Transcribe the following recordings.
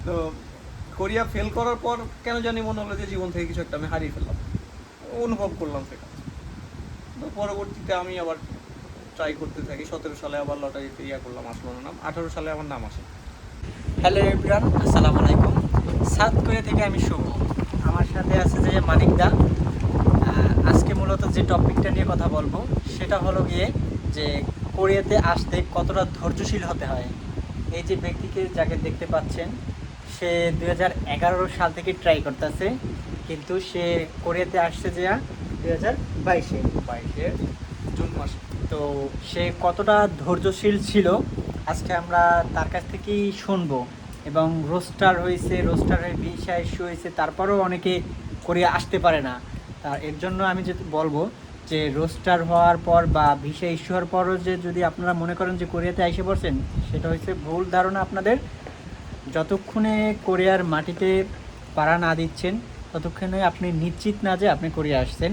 তো Korea fail করার পর কেন জানি মনে হলো যে জীবন থেকে কিছু একটা আমি হারিয়ে ফেললাম, অনুভব করলাম সেটা। তো পরবর্তীতে আমি আবার ট্রাই করতে থাকি। 17 সালে আবার লটারিতে করলাম, আসলো না নাম। 18 সালে আমার নাম আসে। হ্যালো এভরিওয়ান, আসসালামু আলাইকুম। সাউথ কোরিয়া থেকে আমি শুভ। আমার সাথে আছে যে মানিক দা। আজকে মূলত যে টপিকটা নিয়ে কথা বলবো সেটা হলো গিয়ে যে কোরিয়াতে আসতে কতটা ধৈর্যশীল হতে হয়। এই যে ব্যক্তিকে যাকে দেখতে পাচ্ছেন, সে 2011 সাল থেকে ট্রাই করতেছে, কিন্তু সে কোরিয়াতে আসছে যে 2022 জুন মাসে। তো সে কতটা ধৈর্যশীল ছিল আজকে আমরা তার কাছ থেকেই শুনবো। এবং রোস্টার হয়েছে, রোস্টারের ভিসা ইস্যু হয়েছে, তারপরেও অনেকে কোরিয়া আসতে পারে না। এর জন্য আমি যে বলবো যে রোস্টার হওয়ার পর বা ভিসা ইস্যু হওয়ার পরও যে যদি আপনারা মনে করেন যে কোরিয়াতে এসে পড়ছেন, সেটা হচ্ছে ভুল ধারণা আপনাদের। যতক্ষণে কোরিয়ার মাটিতে পাড়া না দিচ্ছেন ততক্ষণে আপনি নিশ্চিত না যে আপনি কোরিয়া আসছেন।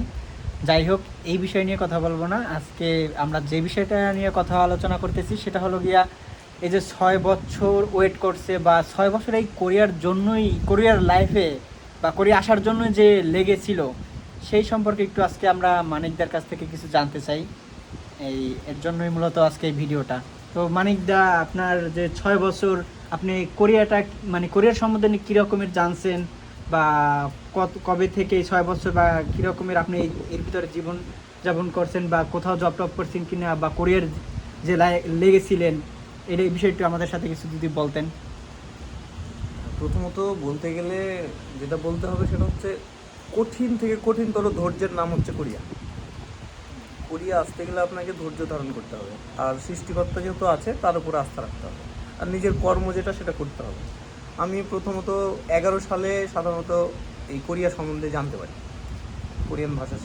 যাই হোক, এই বিষয় নিয়ে কথা বলবো না। আজকে আমরা যে বিষয়টা নিয়ে কথা আলোচনা করতেছি সেটা হলো গিয়া এই যে 6 বছর ওয়েট করছে বা 6 বছর এই কোরিয়ার জন্যই, কোরিয়ার লাইফে বা কোরিয়া আসার জন্য যে লেগেছিল, সেই সম্পর্কে একটু আজকে আমরা মানিকদার কাছ থেকে কিছু জানতে চাই। এর জন্যই মূলত আজকে এই ভিডিওটা। তো মানিকদা, আপনার যে 6 বছর আপনি কোরিয়াটা মানে কোরিয়ার সম্বন্ধে কী রকমের জানছেন, বা কবে থেকে এই 6 বছর বা কী রকমের আপনি এর ভিতরে জীবন যাপন করছেন, বা কোথাও জব টপ করছেন কিনা, বা কোরিয়ার যে লেগেছিলেন, এই বিষয়টা আমাদের সাথে কিছু যদি বলতেন। প্রথমত বলতে গেলে যেটা বলতে হবে সেটা হচ্ছে কঠিন থেকে কঠিনতর ধৈর্যের নাম হচ্ছে কোরিয়া। কোরিয়া আসতে গেলে আপনাকে ধৈর্য ধারণ করতে হবে, আর সৃষ্টিকর্তা যেহেতু আছে তার উপর আস্থা রাখতে হবে, আর নিজের কর্ম যেটা সেটা করতে হবে। আমি প্রথমত 11 সালে সাধারণত এই কোরিয়া সম্বন্ধে জানতে পারি। কোরিয়ান ভাষা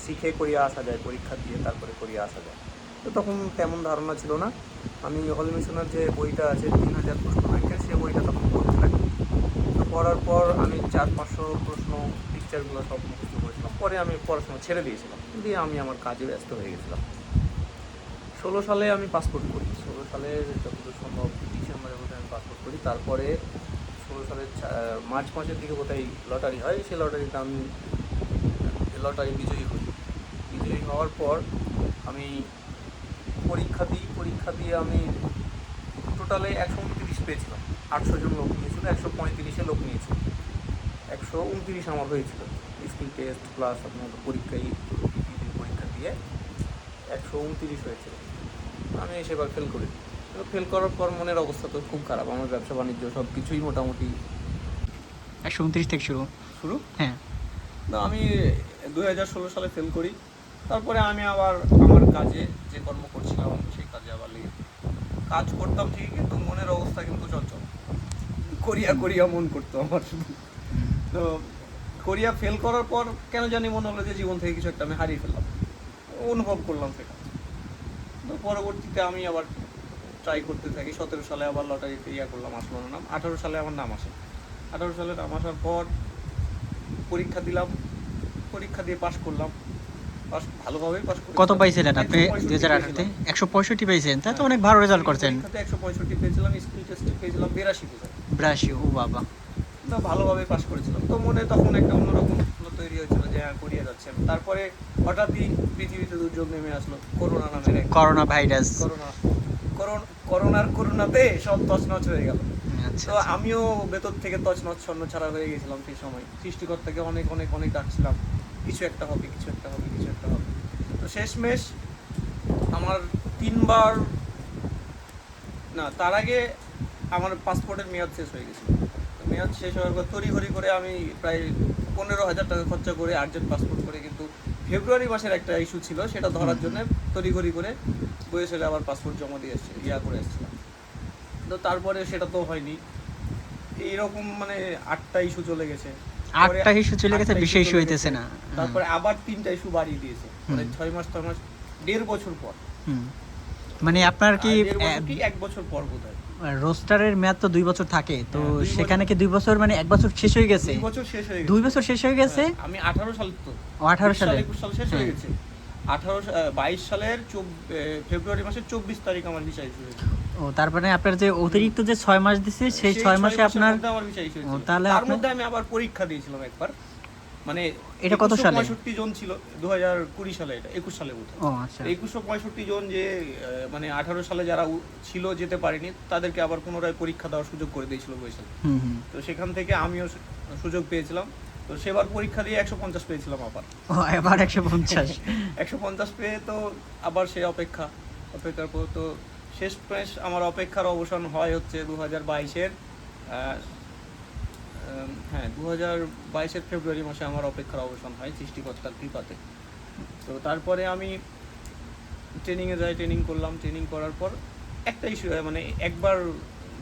শিখে কোরিয়া আসা যায়, পরীক্ষা দিয়ে তারপরে কোরিয়া আসা যায়। তো তখন তেমন ধারণা ছিল না। আমি হল মিশনের যে বইটা আছে 3000 প্রশ্ন ব্যাংকের, সে বইটা তখন পড়তে থাকি। তো পড়ার পর আমি 400-500 প্রশ্ন পিকচারগুলো সব মুখস্থ করেছিলাম। পরে আমি পড়াশোনা ছেড়ে দিয়েছিলাম, দিয়ে আমি আমার কাজে ব্যস্ত হয়ে গেছিলাম। 16 সালে আমি পাসপোর্ট করি। 16 সালের যতদূর সম্ভব ডিসেম্বরের মধ্যে আমি পাসপোর্ট করি। তারপরে 16 সালের মার্চ মাসের দিকে কোথায় লটারি হয়, সেই লটারিতে আমি লটারি বিজয়ী হই। বিজয়ী হওয়ার পর আমি পরীক্ষা দিয়ে আমি টোটালে 129 পেয়েছিলাম। 800 জন লোক নিয়েছিল, 135-এ লোক নিয়েছিল, 129 আমার হয়েছিল। স্কিল টেস্ট প্লাস আপনার পরীক্ষা দিয়ে 129 হয়েছিল। আমি সেবার ফেল করি। ফেল করার পর মনের অবস্থা তো খুব খারাপ। আমার ব্যবসা বাণিজ্য সব কিছুই মোটামুটি 129 থেকে শুরু। হ্যাঁ। তো আমি 2016 সালে ফেল করি। তারপরে আমি আবার আমার কাজে যে কর্ম করছিলাম সেই কাজে আবার লেগে কাজ করতাম ঠিকই, কিন্তু মনের অবস্থা কিন্তু চঞ্চল। কোরিয়া মন করতো আমার শুধু। তো কোরিয়া ফেল করার পর কেন জানি মনে হলো যে জীবন থেকে কিছু একটা আমি হারিয়ে ফেললাম, অনুভব করলাম সেটা। তো পরবর্তীতে আমি আবার ট্রাই করতে থাকি। 17 সালে আবার লটারিতে করলাম, আসলো না নাম। 18 সালে আমার নাম আসে। 18 সালে নাম আসার পর পরীক্ষা দিলাম, পরীক্ষা দিয়ে পাশ করলাম। ভালোভাবেই পাশ করি। কত পাইছিলেন আপনি 2018-তে? 165 পাইছেন, তা তো অনেক ভালো রেজাল্ট করছেন। পরীক্ষাতে 165 পেয়েছিলাম, স্কিল টেস্টে পেয়েছিলাম 82। ও বাবা। তো ভালোভাবে পাশ করেছিলাম। তো মনে তখন একটা অন্যরকম তৈরি হয়েছিল যে কোরিয়া যাচ্ছে। তারপরে হঠাৎই পৃথিবীতে দুর্যোগ নেমে আসলো, করোনা নামের করোনা ভাইরাস। করোনাতে সব তছনছ হয়ে গেল। আচ্ছা, তো আমিও ভেতর থেকে তছনছ ছন্ন ছাড়া হয়ে গেছিলাম সেই সময়। সৃষ্টিকর্তাকে অনেক অনেক অনেক ডাকছিলাম, কিছু একটা হবে। তো শেষমেশ আমার 3বার, না তার আগে আমার পাসপোর্টের মেয়াদ শেষ হয়ে গেছিল। মেয়াদ শেষ হওয়ার পর তড়িঘড়ি করে আমি প্রায় 15,000 টাকা খরচা করে আর্জেন্ট পাসপোর্ট করে, কিন্তু ফেব্রুয়ারি মাসের একটা ইস্যু ছিল সেটা ধরার জন্য তড়িঘড়ি করে বয়েছে আবার পাসপোর্ট জমা দিয়ে করে এসেছিলাম। তো তারপরে সেটা তো হয়নি। এইরকম মানে 8টা ইস্যু চলে গেছে, বিষয় ইস্যু হইতেছে না। তারপরে আবার 3টা ইস্যু বাড়িয়ে দিয়েছে, মানে 6 মাস 1.5 বছর পর। মানে আপনার কি 1 বছর পর বোধহয়। রোস্টারের মেয়াদ তো 2 বছর থাকে, তো সেখানে কি 2 বছর মানে 1 বছর শেষ হয়ে গেছে? 2 বছর শেষ হয়ে গেছে। আমি 18 সাল, তো 18 সালে 21 সাল শেষ হয়ে গেছে। 22 সালের ফেব্রুয়ারি মাসের 24 তারিখ আমার ভিসা ইস্যু হয়েছে। ও ও তারপরে আপনার যে অতিরিক্ত যে 6 মাস দিছে সেই 6 মাসে আপনার আমার ভিসা ইস্যু ও, হয়েছিল। তাহলে তার আপনার মধ্যে আমি আবার পরীক্ষা দিয়েছিলাম একবার, মানে এটা কত সালে? 2165 জন ছিল 2020 সালে, এটা 21 সালে বোধ হয়। ও আচ্ছা 2165 জন যে মানে 18 সালে যারা ছিল যেতে পারেনি তাদেরকে আবার পুনরায় পরীক্ষা দেওয়ার সুযোগ করে দিয়েছিল বরিশাল। হুম। তো সেখান থেকে আমিও সুযোগ পেয়েছিলাম। তো সেবার পরীক্ষা দিয়ে 150 পেয়েছিলাম আবার। ও এবার 150 150 পেয়ে তো আবার সে অপেক্ষার পর তো শেষ পেশ আমার অপেক্ষার অবসান হয় হচ্ছে 2022-এর হ্যাঁ 2022-এর ফেব্রুয়ারি মাসে আমার অপেক্ষার অবসান হয় সৃষ্টিকর্তার কৃপাতে। তো তারপরে আমি ট্রেনিংয়ে যাই, ট্রেনিং করলাম। ট্রেনিং করার পর একটা ইস্যু হয়, মানে একবার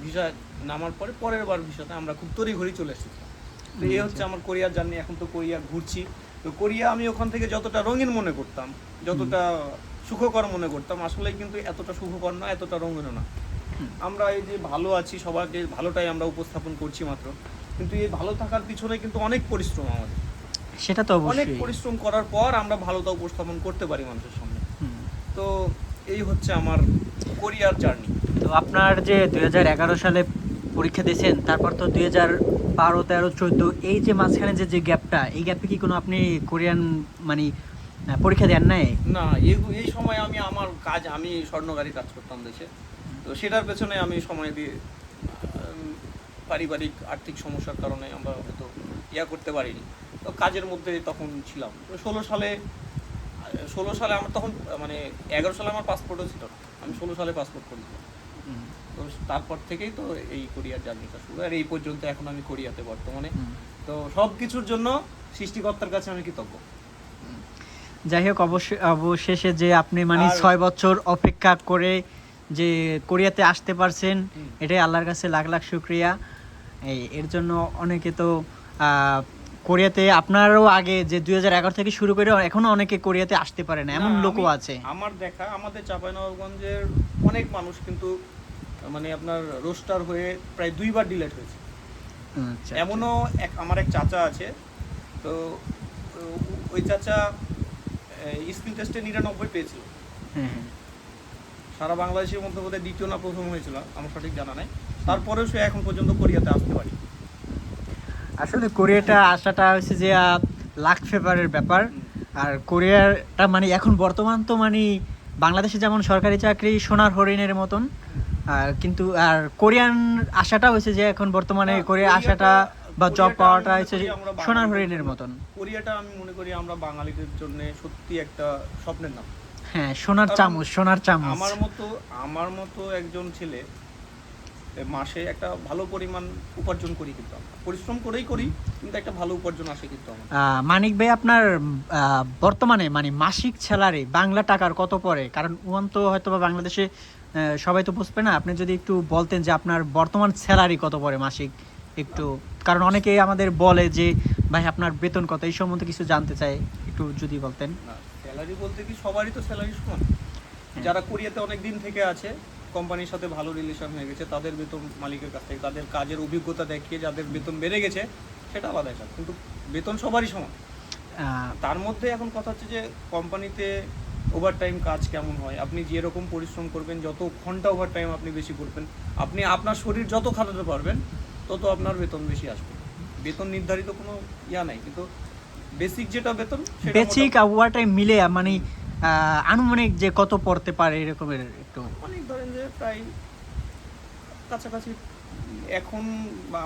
ভিসা নামার পরে পরের বার ভিসাতে আমরা খুব তড়িঘড়ি চলে এসেছিলাম। তো এই হচ্ছে আমার কোরিয়ার জার্নি। এখন তো কোরিয়া ঘুরছি। তো কোরিয়া আমি ওখান থেকে যতটা রঙিন মনে করতাম, যতটা সুখকর মনে করতাম, আসলে কিন্তু এতটা সুখকর না, এতটা রঙিন না। আমরা এই যে ভালো আছি, সবাইকে ভালোটাই আমরা উপস্থাপন করছি মাত্র, কিন্তু এই ভালো থাকার পিছনে কিন্তু অনেক পরিশ্রম আমাদের। সেটা তো অনেক অবশ্যই। পরিশ্রম করার পর আমরা ভালোটা উপস্থাপন করতে পারি মানুষের সামনে। তো এই হচ্ছে আমার কোরিয়ার জার্নি। তো আপনার যে 2011 সালে পরীক্ষা দিয়েছেন, তারপর তো 2012, 13, 14 এই যে মাঝখানে যে গ্যাপটা, এই গ্যাপে কি কোনো আপনি কোরিয়ান মানে পরীক্ষা দেন নাই? না, এই সময় আমার কাজ, আমি স্বর্ণকারী কাজ করতাম দেশে। তো সেটার পেছনে আমি সময় দিয়ে পারিবারিক আর্থিক সমস্যার কারণে আমরা হয়তো করতে পারিনি। তো কাজের মধ্যে তখন ছিলাম। তো 16 সালে আমার তখন মানে 11 সালে আমার পাসপোর্টও ছিল না, আমি 16 সালে পাসপোর্ট করেছিলাম। তো তারপর থেকেই তো এই কোরিয়ার জার্নিটা শুরু, আর এই পর্যন্ত এখন আমি কোরিয়াতে বর্তমানে। তো সব কিছুর জন্য সৃষ্টিকর্তার কাছে আমি কৃতজ্ঞ। যাই হোক, অবশেষে যে আপনি মানে আর 6 বছর অপেক্ষা করে যে কোরিয়াতে আসতে পারছেন, এটাই আল্লাহর কাছে লাখ লাখ শুকরিয়া। এর জন্য অনেকে তো কোরিয়াতে, আপনারও আগে যে 2011 থেকে শুরু করে এখনো অনেকে কোরিয়াতে আসতে পারে না, এমন লোকও আছে। আমার দেখা, আমাদের চাঁপাইনবাবগঞ্জের অনেক মানুষ কিন্তু মানে আপনার রোস্টার হয়ে প্রায় 2 বার ডিলেট হয়েছে। আচ্ছা, এমনও আমার এক চাচা আছে, তো ওই চাচা স্কিল টেস্টে 99 পেয়েছিল। হ্যাঁ। সারা বাংলাদেশের মধ্যে বোধহয় দ্বিতীয় না প্রথম হয়েছিল, আমার সঠিক জানা নাই। তারপরেও সে এখন পর্যন্ত কোরিয়াতে আসতে পারে। আসলে কোরিয়াটা আসাটা হচ্ছে যে লাক ফেভারের ব্যাপার। আর কোরিয়াটা মানে এখন বর্তমান তো মানে বাংলাদেশে যেমন সরকারি চাকরি সোনার হরিণের মতন, কিন্তু আর কোরিয়ান আসাটা হয়েছে যে এখন বর্তমানে কোরিয়া আসাটা বা জব পাওয়াটা হচ্ছে সোনার হরিণের মতন। কোরিয়াটা আমি মনে করি আমরা বাঙালিদের জন্য সত্যি একটা স্বপ্নের নাম। হ্যাঁ, সোনার চামচ, সোনার চামচ। আমার মতো একজন ছেলে মাসে একটা ভালো পরিমাণ উপার্জন করি, কিন্তু পরিশ্রম করেই করি, কিন্তু একটা ভালো উপার্জন আসে কিন্তু আমার। মানিক ভাই, আপনার বর্তমানে মানে মাসিক স্যালারি বাংলা টাকার কত পড়ে? কারণ ওয়ান তো হয়তো বা বাংলাদেশে সবাই তো বুঝবে না, আপনি যদি একটু বলতেন যে আপনার বর্তমান স্যালারি কত পড়ে মাসিক একটু, কারণ অনেকে আমাদের বলে যে ভাই আপনার বেতন কত, এই সম্বন্ধে কিছু জানতে চাই, একটু যদি বলতেন। স্যালারি বলতে কি সবারই তো স্যালারি সমান। যারা কোরিয়াতে অনেক দিন থেকে আছে, কোম্পানির সাথে ভালো রিলেশন হয়ে গেছে, তাদের বেতন মালিকের কাছ থেকে, তাদের কাজের অভিজ্ঞতা দেখিয়ে যাদের বেতন বেড়ে গেছে, সেটা আলাদা একটা, কিন্তু বেতন সবারই সমান। তার মধ্যে এখন কথা হচ্ছে যে কোম্পানিতে ওভারটাইম কাজ কেমন হয়, আপনি যেরকম পরিশ্রম করবেন, যত ঘন্টা ওভারটাইম আপনি বেশি করবেন, আপনি আপনার শরীর যত খাটাতে পারবেন, তত আপনার বেতন বেশি আসবে। বেতন নির্ধারিত কোনো নাই, কিন্তু বেসিক যেটা বেতন, বেসিক ওভারটাইম মিলে মানে আনুমানিক যে কত পড়তে পারে এরকমের একটু অনেক, ধরেন যে প্রায় কাছাকাছি এখন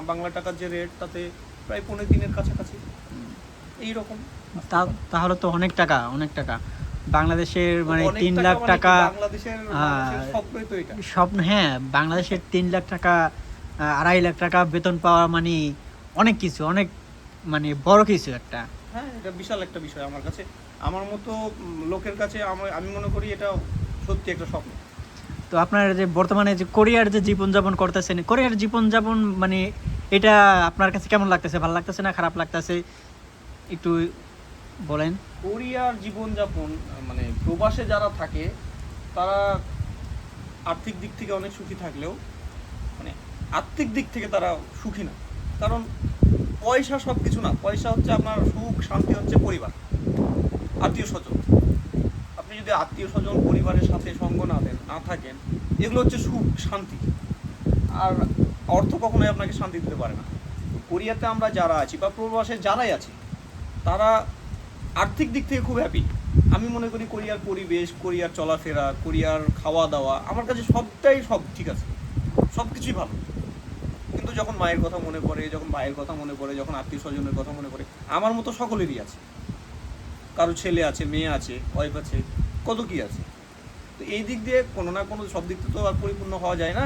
বাংলা টাকার যে রেট, তাতে প্রায় 15 কাছাকাছি এইরকম। তাহলে তো অনেক টাকা, অনেক টাকা। বাংলাদেশের মানে 3 লাখ টাকা, স্বপ্ন। হ্যাঁ, বাংলাদেশের 3 লাখ টাকা, 2.5 লাখ টাকা বেতন পাওয়া মানে অনেক কিছু, অনেক মানে বড় কিছু একটা। হ্যাঁ, এটা বিশাল একটা বিষয় আমার কাছে, আমার মতো লোকের কাছে আমি মনে করি এটা সত্যি একটা স্বপ্ন। তো আপনার যে বর্তমানে যে কোরিয়ার যে জীবনযাপন করতেছেন, কোরিয়ার জীবনযাপন মানে এটা আপনার কাছে কেমন লাগতেছে? ভালো লাগতেছে না খারাপ লাগতেছে, একটু বলেন। কোরিয়ার জীবনযাপন মানে প্রবাসে যারা থাকে তারা আর্থিক দিক থেকে অনেক সুখী থাকলেও মানে আত্মিক দিক থেকে তারা সুখী না। কারণ পয়সা সব কিছু না, পয়সা হচ্ছে আপনার সুখ, শান্তি হচ্ছে পরিবার, আত্মীয় স্বজন। আপনি আপনি যদি আত্মীয় স্বজন পরিবারের সাথে সঙ্গ না থাকেন, এগুলো হচ্ছে সুখ শান্তি। আর অর্থ কখনোই আপনাকে শান্তি দিতে পারে না। তো কোরিয়াতে আমরা যারা আছি বা প্রবাসে যারাই আছি, তারা আর্থিক দিক থেকে খুব হ্যাপি। আমি মনে করি কোরিয়ার পরিবেশ, কোরিয়ার চলাফেরা, কোরিয়ার খাওয়া দাওয়া আমার কাছে সব ঠিক আছে, সব কিছুই ভালো। কিন্তু যখন মায়ের কথা মনে পড়ে, যখন ভাইয়ের কথা মনে পড়ে, যখন আত্মীয় স্বজনের কথা মনে পড়ে, আমার মতো সকলেরই আছে, কারো ছেলে আছে, মেয়ে আছে, ওয়াইফ আছে, কত কি আছে। তো এই দিক দিয়ে কোনো না কোনো, সব দিক থেকে তো আর পরিপূর্ণ হওয়া যায় না,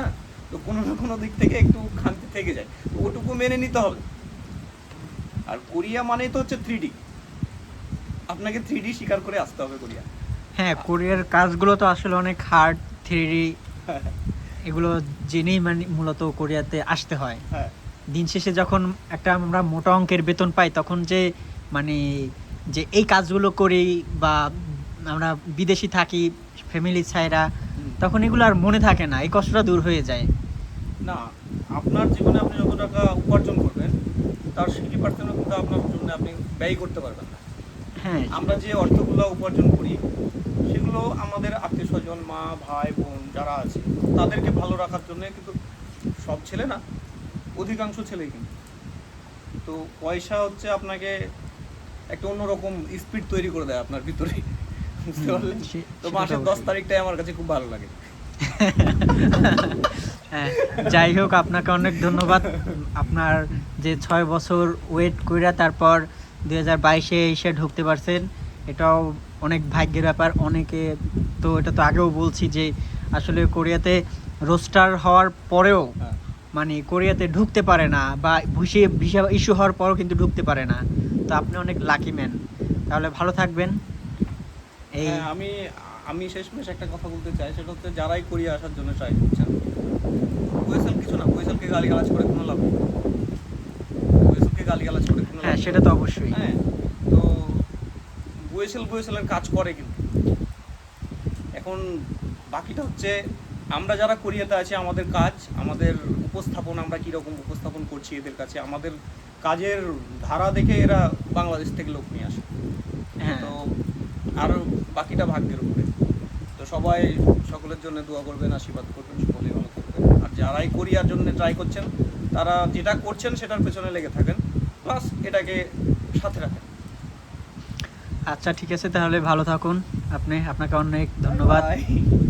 তো কোনো না কোনো দিক থেকে একটু খামতি থেকে যায়, তো ওটুকু মেনে নিতে হবে। আর কোরিয়া মানেই তো হচ্ছে 3D, আপনাকে 3D স্বীকার করে আসতে হবে কোরিয়া। হ্যাঁ, কোরিয়ার কাজগুলো তো আসলে অনেক হার্ড, 3D এগুলো জেনেই মানে মূলত কোরিয়াতে আসতে হয়। হ্যাঁ, দিন শেষে যখন একটা আমরা মোটা অঙ্কের বেতন পাই, তখন যে মানে যে এই কাজগুলো করি বা আমরা বিদেশি থাকি ফ্যামিলি ছাইরা, তখন এগুলো আর মনে থাকে না, এই কষ্টটা দূর হয়ে যায়। না, আপনার জীবনে আপনি যত টাকা উপার্জন করবেন, তার 60% কিন্তু আপনার জন্য আপনি ব্যয় করতে পারবেন না। হ্যাঁ, আমরা যে অর্থগুলো উপার্জন করি, সেগুলো আমাদের আত্মীয় স্বজন, মা ভাই বোন যারা আছে, তাদেরকে ভালো রাখার জন্য, কিন্তু সব ছেলে না, অধিকাংশ ছেলেই কিন্তু। তো পয়সা হচ্ছে আপনাকে একটা অন্যরকম স্পিড তৈরি করে দেয় আপনার ভিতরে, বুঝতে পারলেন? তো সেটা মাসের তো 10 অবশ্যই। তারিখটাই আমার কাছে খুব ভালো লাগে। হ্যাঁ, যাই হোক, আপনাকে অনেক ধন্যবাদ। আপনার যে 6 বছর ওয়েট কইরা তারপর 2022-এ এসে ঢুকতে পারছেন, এটাও অনেক ভাগ্যের ব্যাপার। অনেকে তো এটা তো আগেও বলছি যে আসলে কোরিয়াতে রোস্টার হওয়ার পরেও হ্যাঁ, মানে কোরিয়াতে ঢুকতে পারে না, বা ভিসা ইস্যু হওয়ার পরও কিন্তু ঢুকতে পারে না। তো আপনি অনেক লাকি ম্যান। তাহলে ভালো থাকবেন। এই হ্যাঁ, আমি শেষমেশ একটা কথা বলতে চাই, সেটা হচ্ছে যারাই কোরিয়া আসার জন্য ট্রাই করছেন, কোয়েসেল কিছু না, কোয়েসেলকে গালিগালাজ করে কোনো লাভ নেই। কোয়েসেলকে গালিগালাজ করে কোনো লাভ হ্যাঁ, নেই। সেটা তো অবশ্যই। হ্যাঁ, তো কোয়েসেলের কাজ করে কিন্তু। এখন বাকিটা হচ্ছে আমরা যারা কোরিয়াতে আছি, আমাদের কাজ, আমাদের উপস্থাপন, আমরা কীরকম উপস্থাপন করছি এদের কাছে, আমাদের কাজের ধারা দেখে এরা বাংলাদেশ থেকে লোক নিয়ে আসে। হ্যাঁ, তো আর বাকিটা ভাগ্যের উপরে। তো সবাই সকলের জন্য দোয়া করবেন, আশীর্বাদ করবেন, সকলেই ভালো থাকবেন। আর যারাই কোরিয়ার জন্য ট্রাই করছেন, তারা যেটা করছেন সেটার পেছনে লেগে থাকেন, প্লাস এটাকে সাথে রাখেন। আচ্ছা, ঠিক আছে, তাহলে ভালো থাকুন। আপনাকে অনেক ধন্যবাদ। Bye.